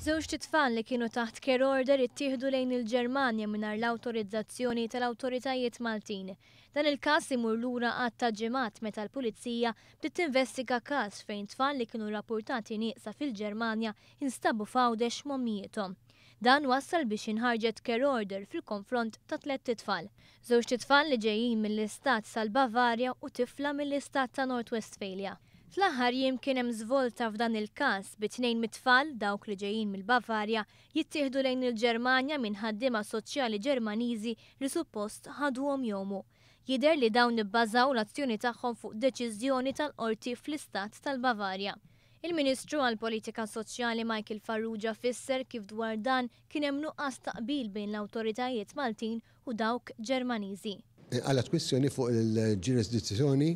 Żewġ titfal li kienu taħt care order ittieħdu lejn il-Ġermanja mingħajr l-awtorizzazzjoni tal-awtoritajiet Maltin. Dan il-każ imur lura għad ta' ġimgħat meta l-Pulizija bdiet tinvestiga każ fejn tfal li kienu rrappurtati nieqsa fil-Ġermanja instabu f'għawdex mommijietom. Dan wassal biex inħarġet care order fil-konfront ta' 3 titfal. Żewġ titfal li ġejjin mill-istat tal-Bavarja u tifla mill-istat ta' North Westphalia. Fl-aħħar jiem kien hemm żvolta f'dan il-każ bi 2 mit-tfal dawk li ġejjin mill-Bavarja jittieħdu lejn il-Ġermanja minn ħaddiema soċjali Ġermaniżi li suppost ħaduhom jomu. Jidher li dawn ibbażaw l-azzjoni tagħhom fuq deċiżjoni tal-qorti fl-istat tal-Bavarja. Il-Ministru għall-Politika Soċjali Michael Farrugia fisser kif dwar dan kien hemm nuqqas taqbil bejn l-awtoritajiet Maltin u dawk Ġermaniżi. Għalet kwistjoni fuq il-ġurisdizzjoni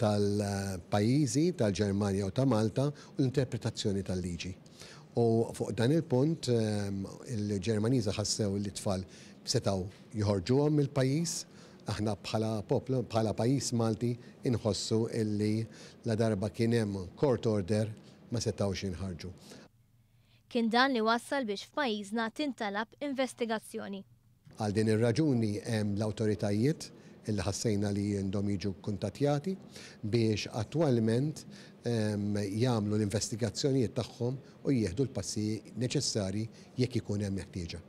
tal-pajjiżi tal-Ġermanja u ta' Malta u l-interpretazzjoni tal-liġi. U fuq dan il-punt il-Ġermaniża ħassew li tfal setaw joħorġuhom mill-pajjiż, aħna bħala pajjiż Malti inħossu illi la darba kien hemm court order ma setawx jinħarġu. Kien dan li wassal biex f'pajjiżna tintalab investigazzjoni. Għal din ir-raġuni hemm l-awtoritajiet illi ħassejna li jindom jiġu kuntattjati biex attwalment jagħmlu l-investigazzjonijiet tagħhom u jieħdu l-passi neċessari jekk ikun hemm meħtieġa.